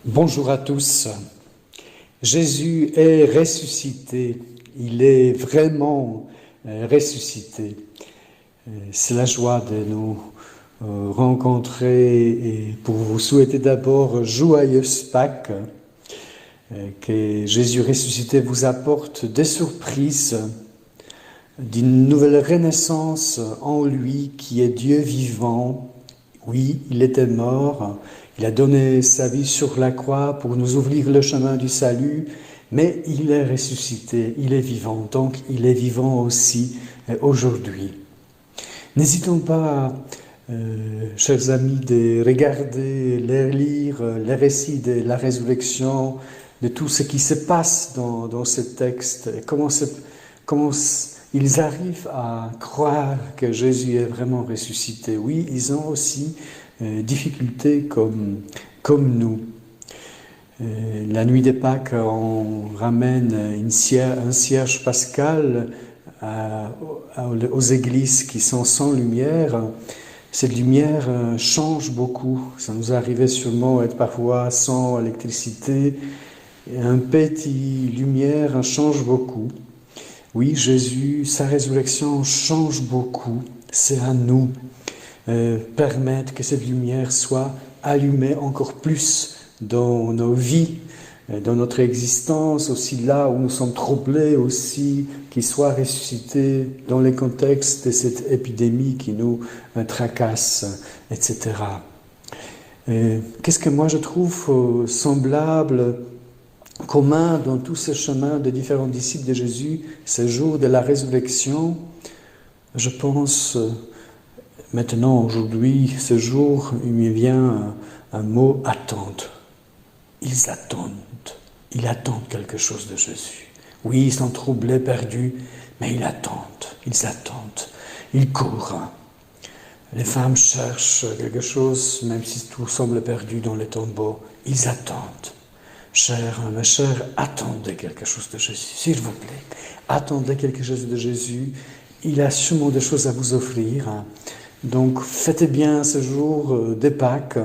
Bonjour à tous. Jésus est ressuscité. Il est vraiment ressuscité. C'est la joie de nous rencontrer et pour vous souhaiter d'abord joyeuse Pâques. Que Jésus ressuscité vous apporte des surprises, d'une nouvelle renaissance en lui qui est Dieu vivant. Oui, il était mort. Il a donné sa vie sur la croix pour nous ouvrir le chemin du salut, mais il est ressuscité, il est vivant, donc il est vivant aussi aujourd'hui. N'hésitons pas, chers amis, de regarder, de lire les récits de la résurrection, de tout ce qui se passe dans ce texte, et comment ils arrivent à croire que Jésus est vraiment ressuscité. Oui, ils ont aussi difficultés comme nous. La nuit des Pâques, on ramène un cierge pascal aux églises qui sont sans lumière. Cette lumière change beaucoup. Ça nous arrivait sûrement être parfois sans électricité. Un petit lumière change beaucoup. Oui, Jésus, sa résurrection change beaucoup. C'est à nous permettre que cette lumière soit allumée encore plus dans nos vies, dans notre existence, aussi là où nous sommes troublés, aussi qu'il soit ressuscité dans les contextes de cette épidémie qui nous tracasse, etc. Qu'est-ce que moi je trouve semblable, commun dans tous ces chemins des différents disciples de Jésus, ce jour de la résurrection? Je pense maintenant, aujourd'hui, ce jour, il me vient un mot, attendre. Ils attendent quelque chose de Jésus. Oui, ils sont troublés, perdus, mais ils attendent, ils courent. Les femmes cherchent quelque chose, même si tout semble perdu dans les tombeaux, ils attendent. Mes chers, attendez quelque chose de Jésus, s'il vous plaît. Attendez quelque chose de Jésus, il a sûrement des choses à vous offrir. Donc, faites bien ce jour de Pâques.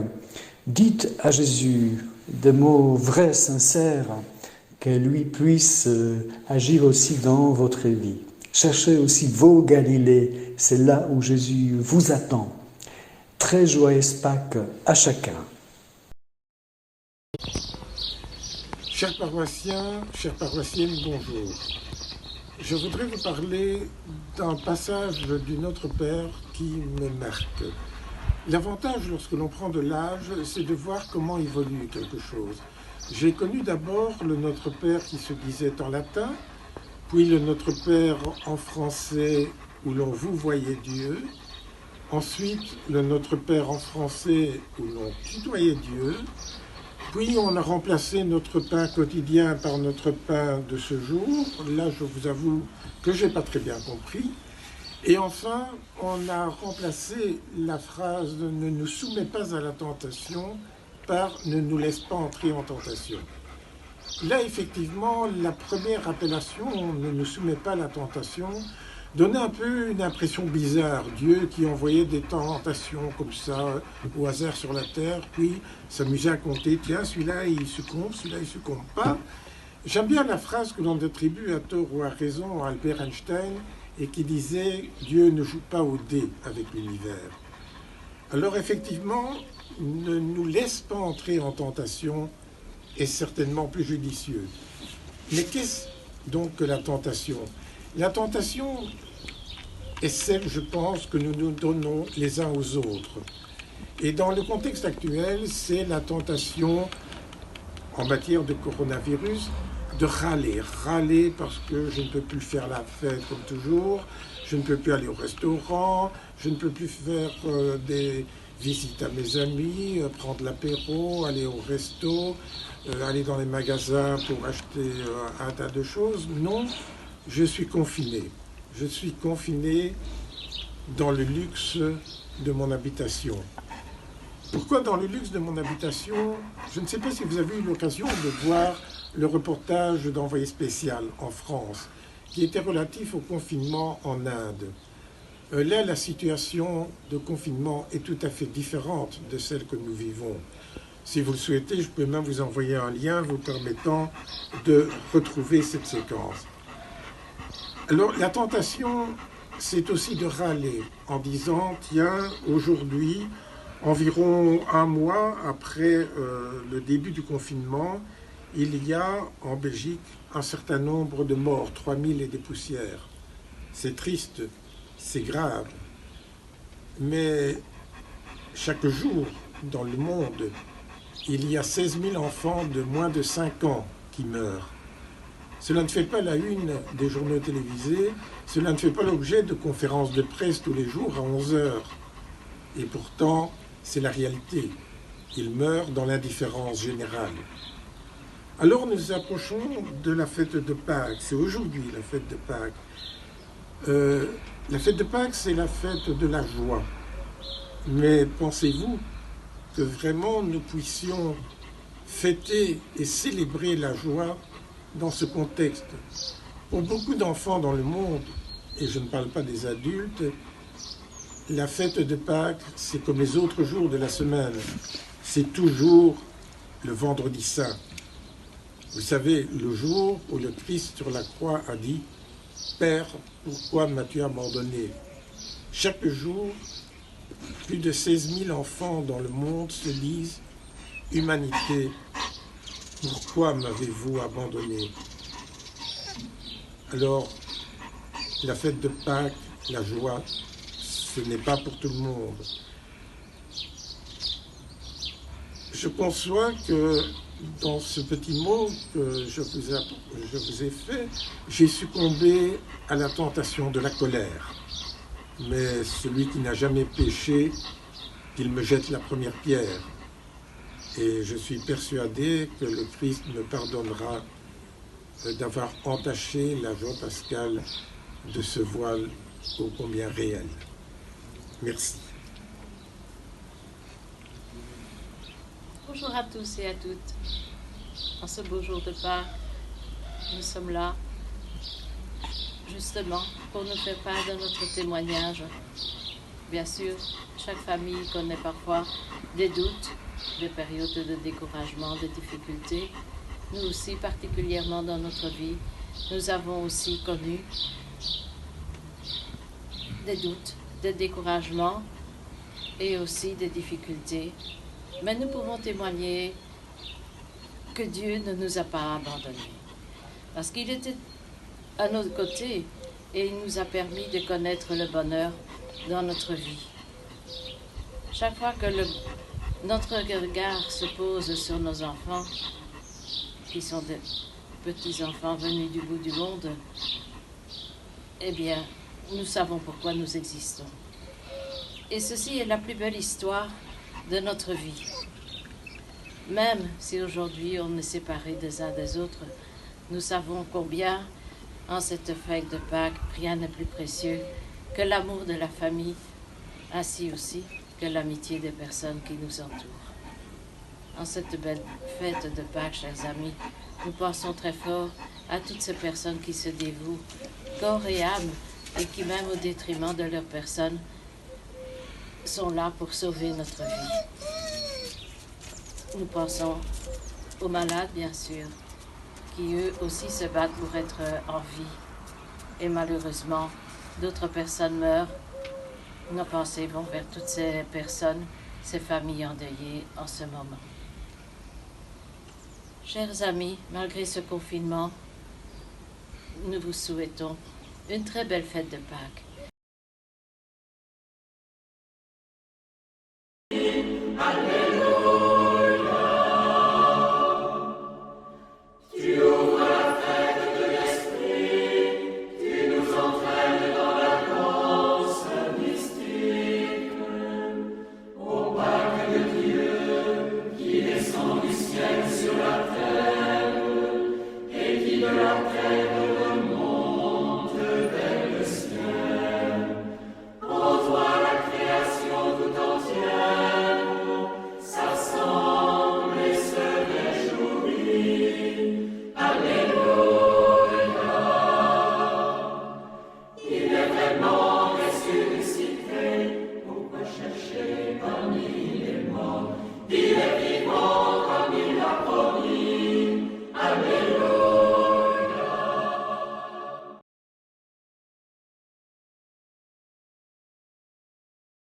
Dites à Jésus des mots vrais, sincères, que lui puisse agir aussi dans votre vie. Cherchez aussi vos Galilées, c'est là où Jésus vous attend. Très joyeuse Pâques à chacun. Chers paroissiens, chères paroissiennes, bonjour. Je voudrais vous parler d'un passage du Notre Père qui me marque. L'avantage lorsque l'on prend de l'âge, c'est de voir comment évolue quelque chose. J'ai connu d'abord le Notre Père qui se disait en latin, puis le Notre Père en français où l'on vous voyait Dieu, ensuite le Notre Père en français où l'on tutoyait Dieu, puis on a remplacé notre pain quotidien par notre pain de ce jour. Là, je vous avoue que je n'ai pas très bien compris. Et enfin, on a remplacé la phrase « ne nous soumets pas à la tentation » par « ne nous laisse pas entrer en tentation ». Là, effectivement, la première appellation « ne nous soumets pas à la tentation » donnait un peu une impression bizarre. Dieu qui envoyait des tentations comme ça au hasard sur la terre, puis s'amusait à compter, tiens, celui-là il succombe, celui-là il succombe pas. J'aime bien la phrase que l'on attribue à tort ou à raison à Albert Einstein et qui disait « Dieu ne joue pas au dé avec l'univers ». Alors effectivement, ne nous laisse pas entrer en tentation est certainement plus judicieux. Mais qu'est-ce donc que la tentation ? La tentation est celle, je pense, que nous nous donnons les uns aux autres. Et dans le contexte actuel, c'est la tentation en matière de coronavirus de râler parce que je ne peux plus faire la fête comme toujours, je ne peux plus aller au restaurant, je ne peux plus faire des visites à mes amis, prendre l'apéro, aller au resto, aller dans les magasins pour acheter un tas de choses. Non, je suis confiné. Je suis confiné dans le luxe de mon habitation. Pourquoi dans le luxe de mon habitation? Je ne sais pas si vous avez eu l'occasion de voir le reportage d'Envoyé spécial en France, qui était relatif au confinement en Inde. Là, la situation de confinement est tout à fait différente de celle que nous vivons. Si vous le souhaitez, je peux même vous envoyer un lien vous permettant de retrouver cette séquence. Alors, la tentation, c'est aussi de râler en disant, tiens, aujourd'hui, environ un mois après le début du confinement, il y a en Belgique un certain nombre de morts, 3000 et des poussières. C'est triste, c'est grave. Mais chaque jour dans le monde, il y a 16 000 enfants de moins de 5 ans qui meurent. Cela ne fait pas la une des journaux télévisés, cela ne fait pas l'objet de conférences de presse tous les jours à 11 heures. Et pourtant, c'est la réalité. Ils meurent dans l'indifférence générale. Alors nous approchons de la fête de Pâques. C'est aujourd'hui la fête de Pâques. La fête de Pâques, c'est la fête de la joie. Mais pensez-vous que vraiment nous puissions fêter et célébrer la joie dans ce contexte? Pour beaucoup d'enfants dans le monde, et je ne parle pas des adultes, la fête de Pâques, c'est comme les autres jours de la semaine. C'est toujours le vendredi saint. Vous savez, le jour où le Christ sur la croix a dit « Père, pourquoi m'as-tu abandonné ?» Chaque jour, plus de 16 000 enfants dans le monde se disent « Humanité, pourquoi m'avez-vous abandonné ?» Alors, la fête de Pâques, la joie, ce n'est pas pour tout le monde. Je conçois que dans ce petit mot que je vous ai fait, j'ai succombé à la tentation de la colère. Mais celui qui n'a jamais péché, qu'il me jette la première pierre. Et je suis persuadé que le Christ me pardonnera d'avoir entaché la joie pascale de ce voile ô combien réel. Merci. Bonjour à tous et à toutes. En ce beau jour de Pâques, nous sommes là justement pour nous faire part de notre témoignage. Bien sûr, chaque famille connaît parfois des doutes, des périodes de découragement, de difficultés. Nous aussi, particulièrement dans notre vie, nous avons aussi connu des doutes, des découragements et aussi des difficultés. Mais nous pouvons témoigner que Dieu ne nous a pas abandonnés. Parce qu'il était à nos côtés et il nous a permis de connaître le bonheur dans notre vie. Chaque fois que notre regard se pose sur nos enfants, qui sont des petits-enfants venus du bout du monde, eh bien, nous savons pourquoi nous existons. Et ceci est la plus belle histoire de notre vie. Même si aujourd'hui on est séparés des uns des autres, nous savons combien, en cette fête de Pâques, rien n'est plus précieux que l'amour de la famille, ainsi aussi que l'amitié des personnes qui nous entourent. En cette belle fête de Pâques, chers amis, nous pensons très fort à toutes ces personnes qui se dévouent, corps et âme, et qui, même au détriment de leur personne, sont là pour sauver notre vie. Nous pensons aux malades, bien sûr, qui eux aussi se battent pour être en vie. Et malheureusement, d'autres personnes meurent. Nos pensées vont vers toutes ces personnes, ces familles endeuillées en ce moment. Chers amis, malgré ce confinement, nous vous souhaitons une très belle fête de Pâques.